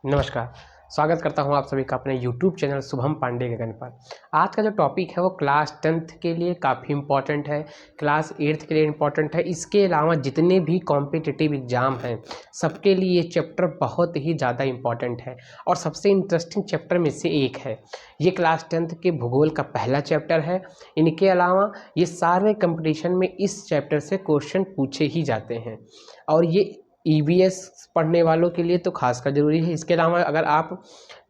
नमस्कार। स्वागत करता हूं आप सभी का अपने YouTube चैनल शुभम पांडे गगन पर। आज का जो टॉपिक है वो क्लास 10th के लिए काफ़ी इम्पॉर्टेंट है, क्लास 8th के लिए इम्पॉर्टेंट है। इसके अलावा जितने भी कॉम्पिटिटिव एग्ज़ाम हैं सबके लिए ये चैप्टर बहुत ही ज़्यादा इम्पॉर्टेंट है और सबसे इंटरेस्टिंग चैप्टर में से एक है। ये क्लास 10th के भूगोल का पहला चैप्टर है। इनके अलावा ये सारे कंपटीशन में इस चैप्टर से क्वेश्चन पूछे ही जाते हैं और ये ईवीएस पढ़ने वालों के लिए तो खासकर ज़रूरी है। इसके अलावा अगर आप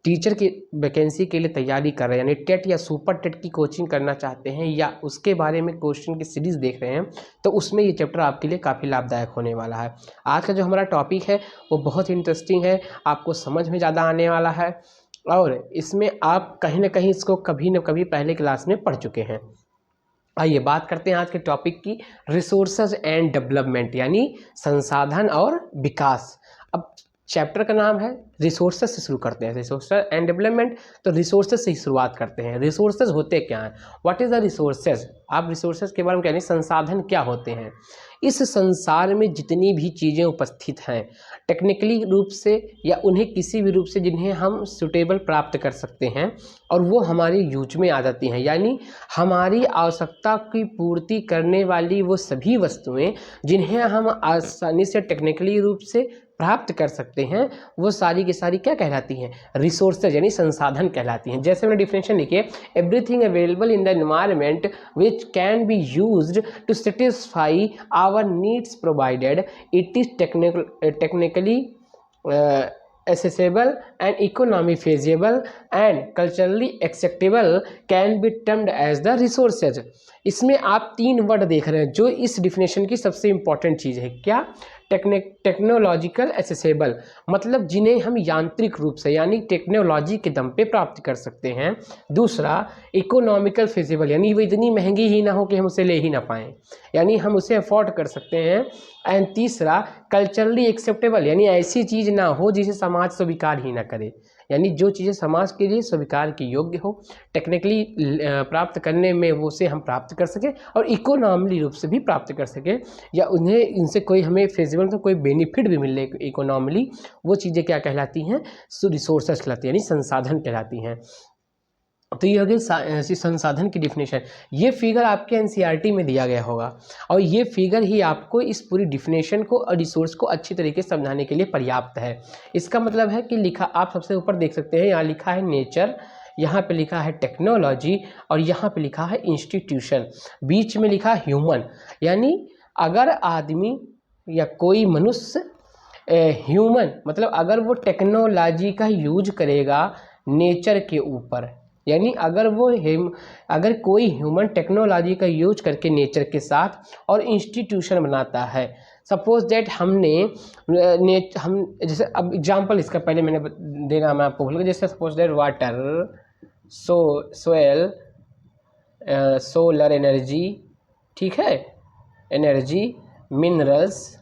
टीचर की वैकेंसी के लिए तैयारी कर रहे हैं, यानी टेट या सुपर टेट की कोचिंग करना चाहते हैं या उसके बारे में क्वेश्चन की सीरीज़ देख रहे हैं, तो उसमें ये चैप्टर आपके लिए काफ़ी लाभदायक होने वाला है। आज का जो हमारा टॉपिक है वो बहुत इंटरेस्टिंग है, आपको समझ में ज़्यादा आने वाला है और इसमें आप कहीं ना कहीं इसको कभी न कभी पहले क्लास में पढ़ चुके हैं। आइए बात करते हैं आज के टॉपिक की, रिसोर्सेज एंड डेवलपमेंट, यानी संसाधन और विकास। अब चैप्टर का नाम है रिसोर्सेज से शुरू करते हैं, रिसोर्सेज एंड डेवलपमेंट। तो रिसोर्सेज से ही शुरुआत करते हैं। रिसोर्सेज होते क्या हैं, व्हाट इज़ द रिसोर्सेज। आप रिसोर्सेज के बारे में क्या नहीं, संसाधन क्या होते हैं। इस संसार में जितनी भी चीज़ें उपस्थित हैं टेक्निकली रूप से या उन्हें किसी भी रूप से जिन्हें हम सुटेबल प्राप्त कर सकते हैं और वो हमारी यूज में आ जाती हैं, यानी हमारी आवश्यकता की पूर्ति करने वाली वो सभी वस्तुएं जिन्हें हम आसानी से टेक्निकली रूप से प्राप्त कर सकते हैं, वो सारी की सारी क्या कहलाती हैं, रिसोर्सेज यानी संसाधन कहलाती हैं। जैसे मैंने डिफिनेशन लिखी है, everything available in the environment which can be used to satisfy our needs provided it is technically accessible and economy feasible and culturally acceptable can be termed as the resources। इसमें आप तीन word देख रहे हैं जो इस definition की सबसे इंपॉर्टेंट चीज़ है। क्या, टेक्नोलॉजिकल एसेसेबल, मतलब जिन्हें हम यांत्रिक रूप से यानी टेक्नोलॉजी के दम पे प्राप्त कर सकते हैं। दूसरा इकोनॉमिकल फिजिबल, यानी वो इतनी महंगी ही ना हो कि हम उसे ले ही ना पाएँ, यानी हम उसे अफोर्ड कर सकते हैं। एंड तीसरा कल्चरली एक्सेप्टेबल, यानी ऐसी चीज़ ना हो जिसे समाज स्वीकार ही ना करे, यानी जो चीज़ें समाज के लिए स्वीकार की योग्य हो, टेक्निकली प्राप्त करने में वो से हम प्राप्त कर सकें और इकोनॉमिकली रूप से भी प्राप्त कर सकें, या उन्हें इनसे कोई हमें फेजिबल तो कोई बेनिफिट भी मिले इकोनॉमिकली, वो चीज़ें क्या कहलाती हैं, रिसोर्सेस कहलाती हैं, यानी संसाधन कहलाती हैं। तो ये हो गई संसाधन की डिफिनेशन। ये फिगर आपके एनसीईआरटी में दिया गया होगा और ये फिगर ही आपको इस पूरी डिफिनेशन को और रिसोर्स को अच्छी तरीके से समझाने के लिए पर्याप्त है। इसका मतलब है कि लिखा आप सबसे ऊपर देख सकते हैं, यहाँ लिखा है नेचर, यहाँ पे लिखा है टेक्नोलॉजी और यहाँ पे लिखा है इंस्टीट्यूशन, बीच में लिखा है ह्यूमन। यानी अगर आदमी या कोई मनुष्य ह्यूमन, मतलब अगर वो टेक्नोलॉजी का यूज करेगा नेचर के ऊपर, यानी अगर कोई ह्यूमन टेक्नोलॉजी का यूज करके नेचर के साथ और इंस्टीट्यूशन बनाता है, सपोज दैट हम जैसे अब एग्जांपल इसका पहले मैंने देना मैं आपको भूल गया, जैसे suppose that water, soil, solar energy, ठीक है, एनर्जी, मिनरल्स,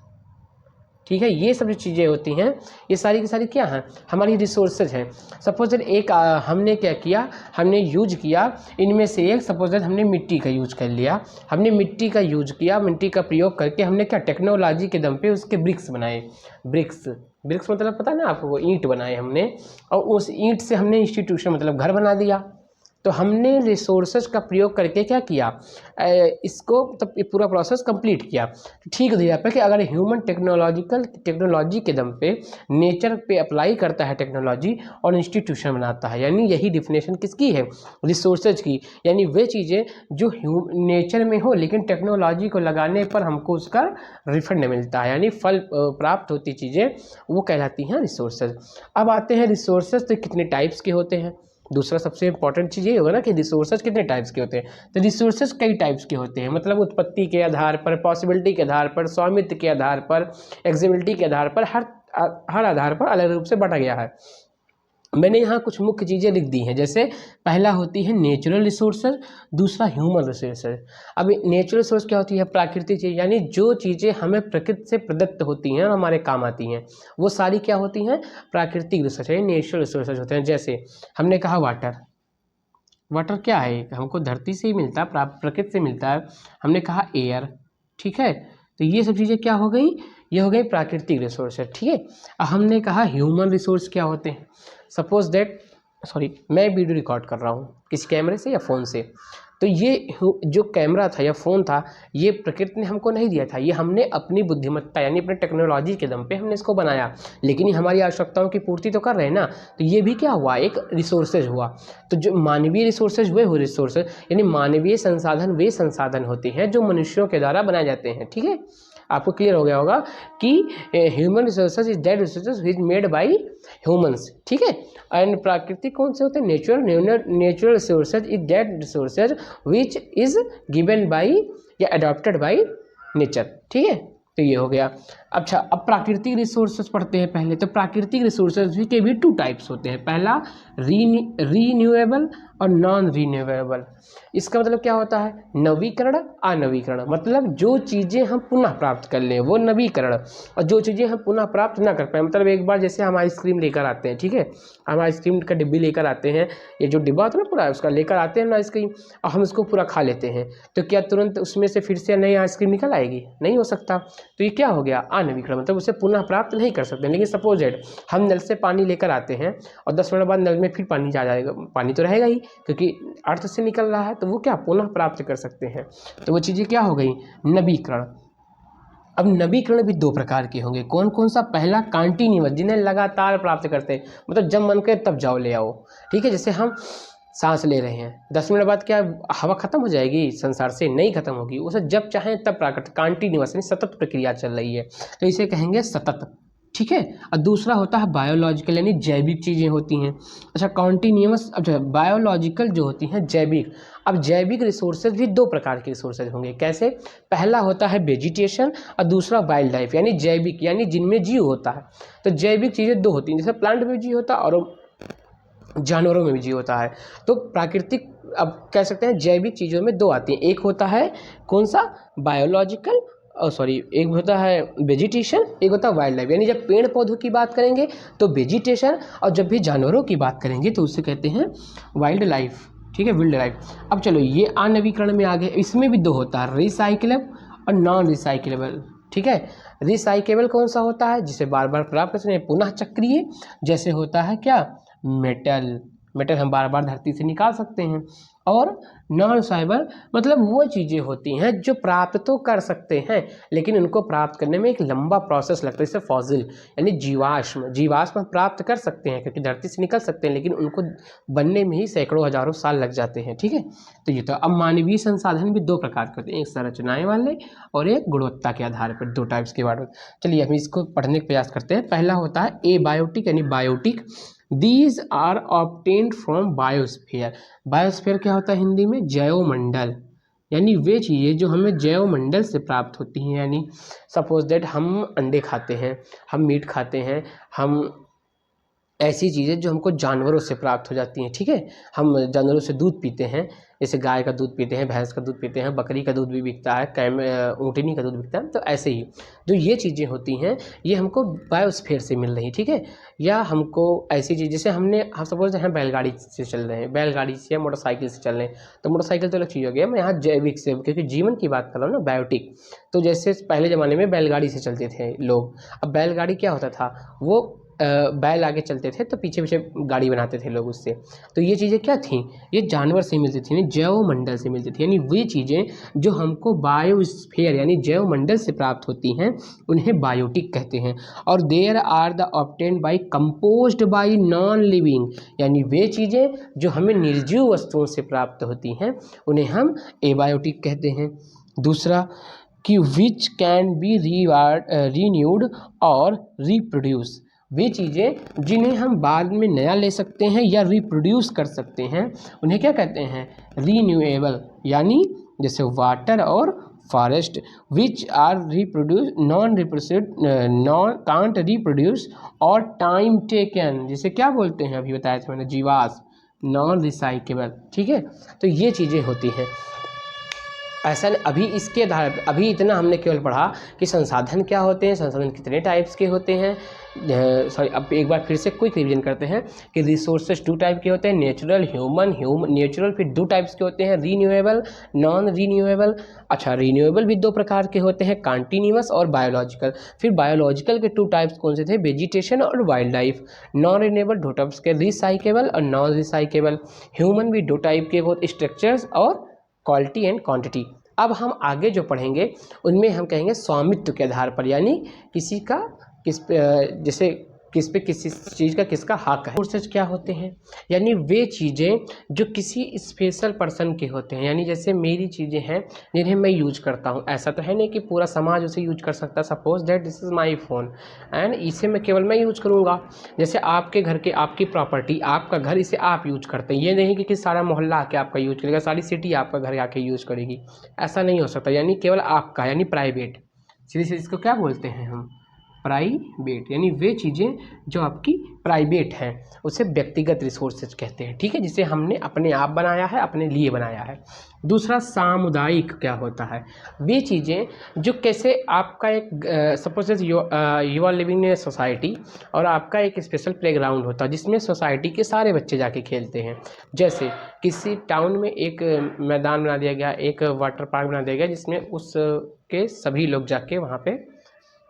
ठीक है, ये सब जो चीज़ें होती हैं ये सारी की सारी क्या हैं, हमारी रिसोर्सेज हैं। सपोज दैट एक हमने क्या किया, हमने यूज किया इनमें से एक, सपोज दैट हमने मिट्टी का यूज कर लिया, हमने मिट्टी का यूज किया, मिट्टी का प्रयोग करके हमने क्या टेक्नोलॉजी के दम पे उसके ब्रिक्स बनाए। ब्रिक्स मतलब पता है ना आपको, वो ईंट बनाए हमने और उस ईंट से हमने इंस्टीट्यूशन मतलब घर बना दिया। तो हमने रिसोर्सेज का प्रयोग करके क्या किया, इसको तब ये पूरा प्रोसेस कंप्लीट किया। ठीक है यहाँ पे कि अगर ह्यूमन टेक्नोलॉजी के दम पे नेचर पे अप्लाई करता है टेक्नोलॉजी और इंस्टीट्यूशन बनाता है, यानी यही डिफिनेशन किसकी है, रिसोर्सेज की। यानी वे चीज़ें जो नेचर में हो लेकिन टेक्नोलॉजी को लगाने पर हमको उसका रिफंड मिलता है, यानी फल प्राप्त होती चीज़ें, वो कहलाती हैं रिसोर्सेज। अब आते हैं रिसोर्सेज तो कितने टाइप्स के होते हैं। दूसरा सबसे इंपॉर्टेंट चीज़ ये होगा ना कि रिसोर्सेज कितने टाइप्स के होते हैं। तो रिसोर्सेज कई टाइप्स के होते हैं, मतलब उत्पत्ति के आधार पर, पॉसिबिलिटी के आधार पर, स्वामित्व के आधार पर, एग्जिबिलिटी के आधार पर, हर आधार पर अलग रूप से बांटा गया है। मैंने यहाँ कुछ मुख्य चीज़ें लिख दी हैं, जैसे पहला होती है नेचुरल रिसोर्सेज, दूसरा ह्यूमन रिसोर्सेज। अब नेचुरल रिसोर्स क्या होती है, प्राकृतिक चीज़, यानी जो चीज़ें हमें प्रकृति से प्रदत्त होती हैं और हमारे काम आती हैं वो सारी क्या होती हैं, प्राकृतिक रिसोर्स है, नेचुरल रिसोर्सेज होते हैं। जैसे हमने कहा वाटर क्या है, हमको धरती से ही मिलता है, प्रकृति से मिलता है। हमने कहा एयर, ठीक है, तो ये सब चीज़ें क्या हो गई, ये हो गए प्राकृतिक रिसोर्सेज, ठीक है। अब हमने कहा ह्यूमन रिसोर्स क्या होते हैं। सपोज दैट मैं वीडियो रिकॉर्ड कर रहा हूँ किसी कैमरे से या फ़ोन से, तो ये जो कैमरा था या फ़ोन था, ये प्रकृति ने हमको नहीं दिया था, ये हमने अपनी बुद्धिमत्ता यानी अपने टेक्नोलॉजी के दम पे हमने इसको बनाया, लेकिन ये हमारी आवश्यकताओं की पूर्ति तो कर रहे हैं ना, तो ये भी क्या हुआ, एक रिसोर्सेज हुआ। तो जो मानवीय रिसोर्सेज हुए रिसोर्सेज यानी मानवीय संसाधन वे संसाधन होते हैं जो मनुष्यों के द्वारा बनाए जाते हैं, ठीक है। आपको क्लियर हो गया होगा कि human resources is that resources which made by humans, ठीक है। एंड प्राकृतिक कौन से होते हैं, natural resources is that resources which is given by या अडॉप्टेड बाय नेचर, ठीक है। तो ये हो गया। अच्छा, अब प्राकृतिक रिसोर्सेज पढ़ते हैं पहले। तो प्राकृतिक रिसोर्सेज के भी 2 टाइप्स होते हैं। पहला रीन्यूएबल और नॉन रीन्यूएबल। इसका मतलब क्या होता है, नवीकरण अनवीकरण। मतलब जो चीज़ें हम पुनः प्राप्त कर लें वो नवीकरण, और जो चीज़ें हम पुनः प्राप्त ना कर पाए, मतलब एक बार जैसे हम आइसक्रीम लेकर आते हैं, ठीक है, हम आइसक्रीम का डिब्बी लेकर आते हैं, ये जो डिब्बा होता है ना पूरा, उसका लेकर आते हैं ना आइसक्रीम, और हम उसको पूरा खा लेते हैं, तो क्या तुरंत उसमें से फिर से नई आइसक्रीम निकल आएगी? नहीं हो सकता। तो ये क्या हो गया, अनवीकरण, मतलब उसे पुनः प्राप्त नहीं कर सकते। लेकिन सपोज दैट हम नल से पानी लेकर आते हैं और 10 मिनट बाद नल में फिर पानी आ जाएगा, पानी तो रहेगा ही क्योंकि अर्थ से निकल रहा है, तो वो क्या पुनः प्राप्त कर सकते हैं। तो वो चीज़ें क्या हो गई, नवीकरण। अब नवीकरण भी 2 प्रकार के होंगे। कौन कौन सा, पहला कंटिन्यूअस, जिन्हें लगातार प्राप्त करते हैं, मतलब जब मन करे तब जाओ ले आओ, ठीक है। जैसे हम सांस ले रहे हैं, 10 मिनट बाद क्या हवा खत्म हो जाएगी संसार से? नहीं खत्म होगी, उसे जब चाहें तब प्राकृत, कंटिन्यूअस यानी सतत प्रक्रिया चल रही है, तो इसे कहेंगे सतत, ठीक है। और दूसरा होता है बायोलॉजिकल यानी जैविक चीज़ें होती हैं। अच्छा, कॉन्टीन्यूअस, अब जो बायोलॉजिकल जो होती हैं जैविक। अब जैविक रिसोर्सेज भी 2 प्रकार के रिसोर्सेज होंगे। कैसे, पहला होता है वेजिटेशन और दूसरा वाइल्ड लाइफ यानी जैविक, यानी जिनमें जीव होता है। तो जैविक चीज़ें 2 होती हैं, जैसे प्लांट में जीव होता है और जानवरों में भी जीव होता है। तो प्राकृतिक, अब कह सकते हैं जैविक चीज़ों में 2 आती हैं। एक होता है कौन सा, बायोलॉजिकल, एक होता है वेजिटेशन, एक होता है वाइल्ड लाइफ। यानी जब पेड़ पौधों की बात करेंगे तो वेजिटेशन, और जब भी जानवरों की बात करेंगे तो उसे कहते हैं वाइल्ड लाइफ, ठीक है, वाइल्ड लाइफ। अब चलो ये अनवीकरण में आ गए। इसमें भी 2 होता है, रिसाइक्लेबल और नॉन रिसाइक्लेबल, ठीक है। रिसाइक्लेबल कौन सा होता है, जिसे बार बार प्राप्त कर सकते हैं, पुनः चक्रीय, जैसे होता है क्या, मेटल हम बार बार धरती से निकाल सकते हैं। और नॉन रिसाइक्लेबल मतलब वो चीज़ें होती हैं जो प्राप्त तो कर सकते हैं लेकिन उनको प्राप्त करने में एक लंबा प्रोसेस लगता है। जैसे फॉसिल यानी जीवाश्म प्राप्त कर सकते हैं क्योंकि धरती से निकल सकते हैं, लेकिन उनको बनने में ही सैकड़ों हजारों साल लग जाते हैं, ठीक है। तो ये तो अब मानवीय संसाधन भी 2 प्रकार के होते हैं, एक संरचनाएं वाले और एक गुणवत्ता के आधार पर, 2 टाइप्स के बारे में। चलिए हम इसको पढ़ने का प्रयास करते हैं। पहला होता है एबायोटिक यानी biotic. These are obtained from biosphere. Biosphere क्या होता है हिंदी में, जैवमंडल, यानी वे चीज़ें जो हमें जैवमंडल से प्राप्त होती हैं। यानी सपोज दैट हम अंडे खाते हैं, हम मीट खाते हैं, हम ऐसी चीज़ें जो हमको जानवरों से प्राप्त हो जाती हैं, ठीक है। हम जानवरों से दूध पीते हैं, जैसे गाय का दूध पीते हैं, भैंस का दूध पीते हैं, बकरी का दूध भी बिकता है, ऊँटनी का दूध बिकता है। तो ऐसे ही जो ये चीज़ें होती हैं ये हमको बायोस्फीयर से मिल रही, ठीक है। या हमको ऐसी चीज़, जैसे हम सपोज हम बैलगाड़ी से चल रहे हैं, बैलगाड़ी से या मोटरसाइकिल से चल रहे हैं, तो मोटरसाइकिल तो अलग चीज़ हो गया। मैं यहाँ जैविक से, क्योंकि जीवन की बात कर रहा हूँ ना, बायोटिक। तो जैसे पहले ज़माने में बैलगाड़ी से चलते थे लोग। अब बैलगाड़ी क्या होता था, वो बैल आगे चलते थे तो पीछे पीछे गाड़ी बनाते थे लोग उससे। तो ये चीज़ें क्या थी, ये जानवर से मिलती थी, यानी जैवमंडल से मिलती थी। यानी वे चीज़ें जो हमको बायोस्फीयर यानी जैवमंडल से प्राप्त होती हैं उन्हें बायोटिक कहते हैं। और there are the obtained by composed by non living, यानी वे चीज़ें जो हमें निर्जीव वस्तुओं से प्राप्त होती हैं उन्हें हम एबायोटिक कहते हैं। दूसरा कि विच कैन बी रीन्यूड और रिप्रोड्यूस, वे चीज़ें जिन्हें हम बाद में नया ले सकते हैं या रिप्रोड्यूस कर सकते हैं उन्हें क्या कहते हैं, रीन्यूएबल। यानी जैसे वाटर और forest, which are reproduce can't reproduce और टाइम टेकन, जिसे क्या बोलते हैं अभी बताया था मैंने, जीवाश्म, नॉन रिसाइकेबल, ठीक है। तो ये चीज़ें होती हैं। ऐसा अभी इसके आधार पर अभी इतना हमने केवल पढ़ा कि संसाधन क्या होते हैं, संसाधन कितने टाइप्स के होते हैं। सॉरी, अब एक बार फिर से क्विक रिवीजन करते हैं कि रिसोर्सेज 2 टाइप के होते हैं, नेचुरल, ह्यूमन नेचुरल फिर 2 टाइप्स के होते हैं, रीन्यूएबल, नॉन रीन्यूएबल। अच्छा, रीन्यूएबल भी 2 प्रकार के होते हैं, कॉन्टीन्यूअस और बायोलॉजिकल। फिर बायोलॉजिकल के 2 टाइप्स कौन से थे, वेजिटेशन और wild life. Non renewable 2 types के, रिसाइकेबल और नॉन रिसाइकेबल। ह्यूमन भी 2 टाइप के होते, स्ट्रक्चर्स और क्वालिटी एंड क्वांटिटी। अब हम आगे जो पढ़ेंगे उनमें हम कहेंगे स्वामित्व के आधार पर, यानी किसी का किस पे जैसे किस पे किसी चीज़ का किसका हक है। रिसोर्सेज क्या होते हैं, यानी वे चीज़ें जो किसी स्पेशल पर्सन के होते हैं, यानी जैसे मेरी चीज़ें हैं जिन्हें मैं यूज करता हूँ। ऐसा तो है नहीं कि पूरा समाज उसे यूज कर सकता। Suppose that this is my phone and इसे मैं केवल मैं यूज करूँगा। जैसे आपके घर के, आपकी प्रॉपर्टी, आपका घर, इसे आप यूज करते हैं। ये नहीं कि सारा मोहल्ला आके आपका यूज करेगा, सारी सिटी आपका घर आके यूज करेगी, ऐसा नहीं हो सकता। यानी केवल आपका, यानी प्राइवेट। सीधे सीधे इसको क्या बोलते हैं हम, प्राइवेट। यानी वे चीज़ें जो आपकी प्राइवेट हैं उसे व्यक्तिगत रिसोर्सेज कहते हैं, ठीक है, जिसे हमने अपने आप बनाया है, अपने लिए बनाया है। दूसरा सामुदायिक क्या होता है, वे चीज़ें जो कैसे आपका एक suppose you are living in a society और आपका एक स्पेशल प्लेग्राउंड होता है जिसमें सोसाइटी के सारे बच्चे जाके खेलते हैं। जैसे किसी टाउन में एक मैदान बना दिया गया, एक वाटर पार्क बना दिया गया जिसमें उस के सभी लोग जाके वहाँ पे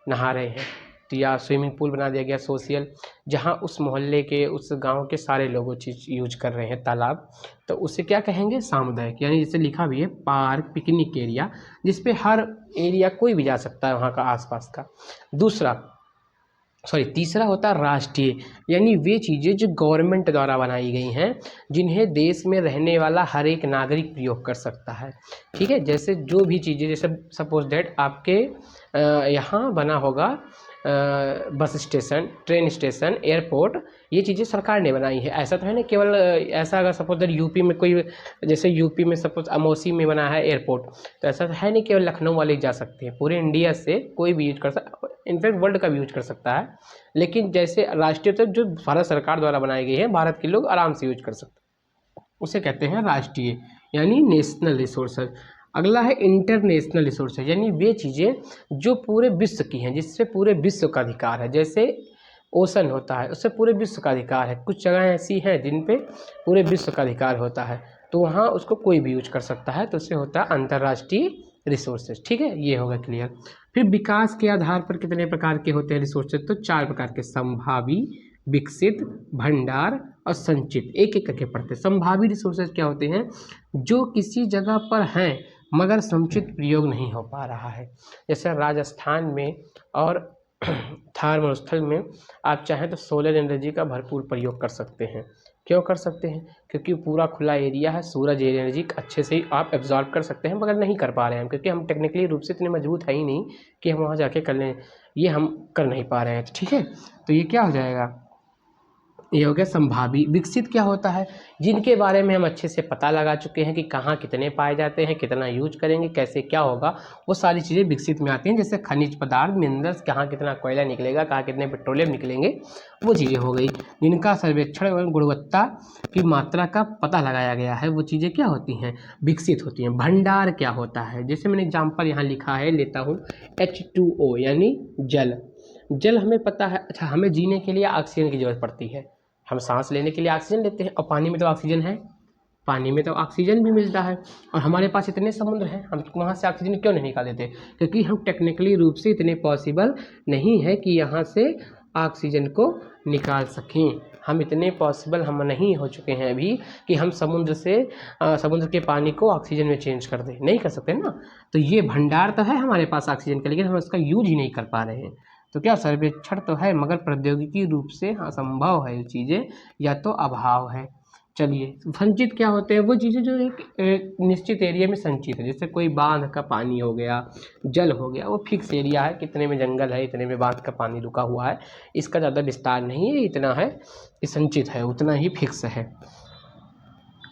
नहा रहे हैं, या स्विमिंग पूल बना दिया गया सोशल, जहाँ उस मोहल्ले के, उस गांव के सारे लोग वो चीज़ यूज कर रहे हैं, तालाब। तो उसे क्या कहेंगे, सामुदायिक। यानी जैसे लिखा भी है पार्क, पिकनिक एरिया, जिसपे हर एरिया कोई भी जा सकता है वहाँ का आसपास का। तीसरा होता है राष्ट्रीय, यानी वे चीज़ें जो गवर्नमेंट द्वारा बनाई गई हैं जिन्हें देश में रहने वाला हर एक नागरिक प्रयोग कर सकता है, ठीक है। जैसे जो भी चीज़ें, जैसे सपोज दैट आपके यहाँ बना होगा bus station, train station, airport, ये चीज़ें सरकार ने बनाई है। ऐसा तो है ना केवल ऐसा अगर सपोज दैट यूपी में कोई, जैसे यूपी में सपोज अमौसी में बना है एयरपोर्ट, तो ऐसा तो है नहीं केवल लखनऊ वाले जा सकते हैं, पूरे इंडिया से कोई भी यूज कर सकता, इनफैक्ट वर्ल्ड का भी यूज कर सकता है। लेकिन जैसे राष्ट्रीय तो जो भारत सरकार द्वारा बनाई गई है, भारत के लोग आराम से यूज कर सकते हैं, उसे कहते हैं राष्ट्रीय, यानी नेशनल रिसोर्सेज। अगला है इंटरनेशनल रिसोर्सेज, यानी वे चीज़ें जो पूरे विश्व की हैं, जिससे पूरे विश्व का अधिकार है। जैसे ओशन होता है, उससे पूरे विश्व का अधिकार है। कुछ जगह ऐसी हैं जिन पे पूरे विश्व का अधिकार होता है, तो वहाँ उसको कोई भी यूज कर सकता है, तो उससे होता है अंतर्राष्ट्रीय रिसोर्सेज, ठीक है। ये होगा क्लियर। फिर विकास के आधार पर कितने प्रकार के होते हैं रिसोर्सेज, तो 4 प्रकार के, संभावी, विकसित, भंडार और संचित। एक एक करके पढ़ते हैं। संभावी रिसोर्सेज क्या होते हैं, जो किसी जगह पर हैं मगर समुचित प्रयोग नहीं हो पा रहा है। जैसे राजस्थान में और थार मरुस्थल में आप चाहें तो सोलर एनर्जी का भरपूर प्रयोग कर सकते हैं। क्यों कर सकते हैं, क्योंकि पूरा खुला एरिया है, सूरज एनर्जी अच्छे से आप एब्जॉर्ब कर सकते हैं, मगर नहीं कर पा रहे हैं क्योंकि हम टेक्निकली रूप से इतने मजबूत है ही नहीं कि हम वहाँ जाके कर लें, ये हम कर नहीं पा रहे हैं, ठीक है। तो ये क्या हो जाएगा, ये हो गया संभावी। विकसित क्या होता है, जिनके बारे में हम अच्छे से पता लगा चुके हैं कि कहाँ कितने पाए जाते हैं, कितना यूज करेंगे, कैसे क्या होगा, वो सारी चीज़ें विकसित में आती हैं। जैसे खनिज पदार्थ, मिनरल्स, कहाँ कितना कोयला निकलेगा, कहाँ कितने पेट्रोलियम निकलेंगे, वो चीज़ें हो गई जिनका सर्वेक्षण एवं गुणवत्ता की मात्रा का पता लगाया गया है, वो चीज़ें क्या होती हैं, विकसित होती हैं। भंडार क्या होता है, जैसे मैंने एग्जाम्पल यहाँ लिखा है, लेता हूँ H2O यानी जल। जल हमें पता है, अच्छा, हमें जीने के लिए ऑक्सीजन की जरूरत पड़ती है, हम सांस लेने के लिए ऑक्सीजन लेते हैं, और पानी में तो ऑक्सीजन है, पानी में तो ऑक्सीजन भी मिलता है, और हमारे पास इतने समुद्र हैं, हम वहाँ से ऑक्सीजन क्यों नहीं निकाल देते, क्योंकि हम टेक्निकली रूप से इतने पॉसिबल नहीं है कि यहाँ से ऑक्सीजन को निकाल सकें। हम इतने पॉसिबल हम नहीं हो चुके हैं अभी कि हम समुद्र से समुद्र के पानी को ऑक्सीजन में चेंज कर दें, नहीं कर सकते ना। तो ये भंडार तो है हमारे पास ऑक्सीजन का, लेकिन हम उसका यूज ही नहीं कर पा रहे हैं। तो क्या सर्वेक्षण तो है, मगर प्रौद्योगिकी रूप से असंभव है ये चीज़ें, या तो अभाव है। चलिए, संचित क्या होते हैं, वो चीज़ें जो एक निश्चित एरिया में संचित है। जैसे कोई बांध का पानी हो गया, जल हो गया, वो फिक्स एरिया है, कितने में जंगल है, इतने में बांध का पानी रुका हुआ है, इसका ज़्यादा विस्तार नहीं है, इतना है कि संचित है, उतना ही फिक्स है।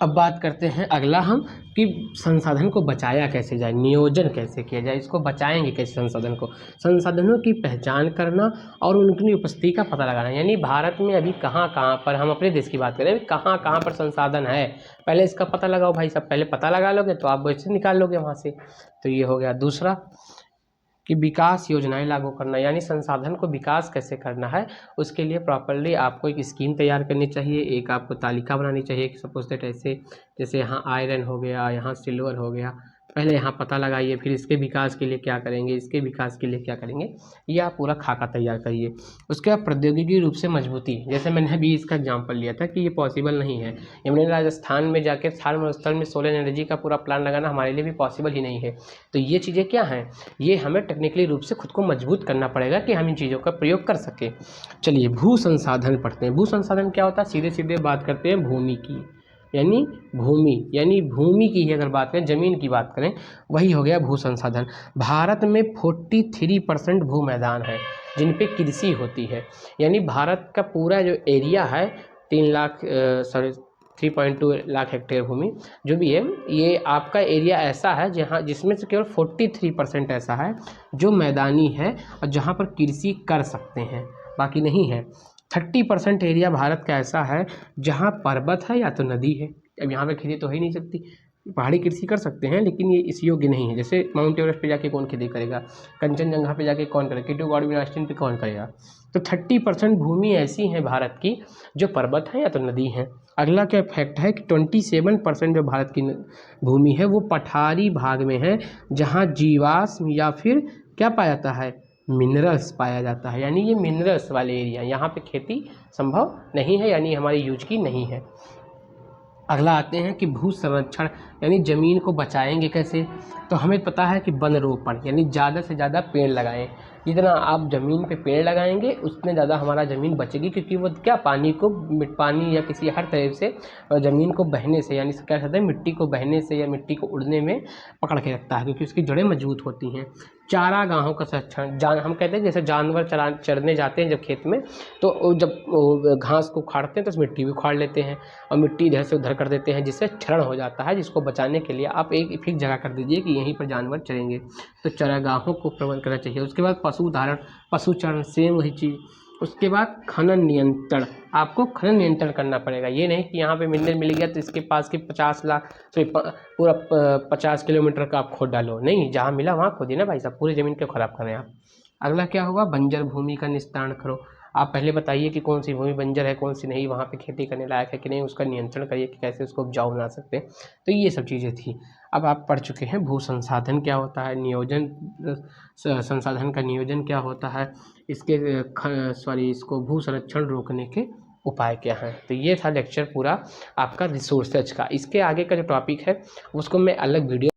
अब बात करते हैं अगला हम कि संसाधन को बचाया कैसे जाए, नियोजन कैसे किया जाए, इसको बचाएंगे कैसे संसाधन को। संसाधनों की पहचान करना और उनकी उपस्थिति का पता लगाना, यानी भारत में अभी कहाँ कहाँ पर, हम अपने देश की बात करें, अभी कहाँ कहाँ पर संसाधन है, पहले इसका पता लगाओ भाई साहब। पहले पता लगा लोगे तो आप वैसे निकाल लोगे वहाँ से। तो ये हो गया। दूसरा कि विकास योजनाएं लागू करना, यानी संसाधन को विकास कैसे करना है, उसके लिए प्रॉपरली आपको एक स्कीम तैयार करनी चाहिए, एक आपको तालिका बनानी चाहिए कि सपोज दैट ऐसे, जैसे यहाँ आयरन हो गया, यहाँ सिल्वर हो गया, पहले यहाँ पता लगाइए, फिर इसके विकास के लिए क्या करेंगे, इसके विकास के लिए क्या करेंगे, ये आप पूरा खाका तैयार करिए। उसके बाद प्रौद्योगिकी रूप से मजबूती, जैसे मैंने अभी इसका एग्जांपल लिया था कि ये पॉसिबल नहीं है, हमने राजस्थान में जाकर थर्मल में सोलर एनर्जी का पूरा प्लान लगाना हमारे लिए भी पॉसिबल ही नहीं है। तो ये चीज़ें क्या हैं, ये हमें टेक्निकली रूप से खुद को मजबूत करना पड़ेगा कि हम इन चीज़ों का प्रयोग कर सकें। चलिए भू संसाधन पढ़ते हैं। भू संसाधन क्या होता है, सीधे सीधे बात करते हैं भूमि की, यानी भूमि की ही अगर बात करें, ज़मीन की बात करें, वही हो गया भू संसाधन। भारत में 43% भू मैदान है जिन पे कृषि होती है, यानी भारत का पूरा जो एरिया है 3.2 लाख हेक्टेयर भूमि जो भी है, ये आपका एरिया ऐसा है जहाँ जिसमें से केवल 43% ऐसा है जो मैदानी है और जहाँ पर कृषि कर सकते हैं, बाकी नहीं है। 30% एरिया भारत का ऐसा है जहाँ पर्वत है या तो नदी है। अब यहाँ पे खेती तो हो ही नहीं सकती, पहाड़ी कृषि कर सकते हैं लेकिन ये इस योग्य नहीं है। जैसे माउंट एवरेस्ट पे जाके कौन खेती करेगा, कंचनजंगा पे जाके कौन करेगा, किटू गौड़ विनाशचंद पे कौन करेगा। तो 30% भूमि ऐसी है भारत की जो पर्वत है या तो नदी है। अगला क्या फैक्ट है कि 27% जो भारत की भूमि है वो पठारी भाग में है जहाँ जीवाश्म या फिर क्या पाया जाता है, मिनरल्स पाया जाता है, यानी ये मिनरल्स वाले एरिया, यहाँ पे खेती संभव नहीं है, यानी हमारी यूज की नहीं है। अगला आते हैं कि भू संरक्षण, यानी ज़मीन को बचाएंगे कैसे। तो हमें पता है कि वन रोपण, यानी ज़्यादा से ज़्यादा पेड़ लगाएं। जितना आप ज़मीन पे पेड़ लगाएंगे उतने ज़्यादा हमारा ज़मीन बचेगी, क्योंकि वो क्या पानी या किसी हर तरह से ज़मीन को बहने से, यानी क्या कहते हैं, मिट्टी को बहने से या मिट्टी को उड़ने में पकड़ के रखता है, क्योंकि उसकी जड़ें मजबूत होती हैं। चारागाहों का संरक्षण, हम कहते हैं जैसे जानवर चरने जाते हैं जब खेत में, तो जब घास को उखाड़ते हैं तो उस मिट्टी भी उखाड़ लेते हैं और मिट्टी इधर से उधर कर देते हैं, जिससे क्षरण हो जाता है, जिसको बचाने के लिए आप एक फिक्स जगह कर दीजिए कि यहीं पर जानवर चरेंगे। तो चारागाहों को प्रबंध करना चाहिए। उसके बाद पशुचारण, सेम वही चीज़। उसके बाद खनन नियंत्रण, आपको खनन नियंत्रण करना पड़ेगा। ये नहीं कि यहाँ पे मिनरल मिल गया तो इसके पास की 50 किलोमीटर का आप खोद डालो, नहीं, जहाँ मिला वहाँ खोदिए ना भाई साहब, पूरी ज़मीन क्यों ख़राब करें आप। अगला क्या होगा, बंजर भूमि का निस्तारण करो। आप पहले बताइए कि कौन सी भूमि बंजर है, कौन सी नहीं, वहाँ पे खेती करने लायक है कि नहीं, उसका नियंत्रण करिए कि कैसे उसको उपजाऊ बना सकते हैं। तो ये सब चीज़ें थी। अब आप पढ़ चुके हैं भू संसाधन क्या होता है, नियोजन, संसाधन का नियोजन क्या होता है, इसको भू संरक्षण रोकने के उपाय क्या हैं। तो ये था लेक्चर पूरा आपका रिसोर्सेज का। इसके आगे का जो टॉपिक है उसको मैं अलग वीडियो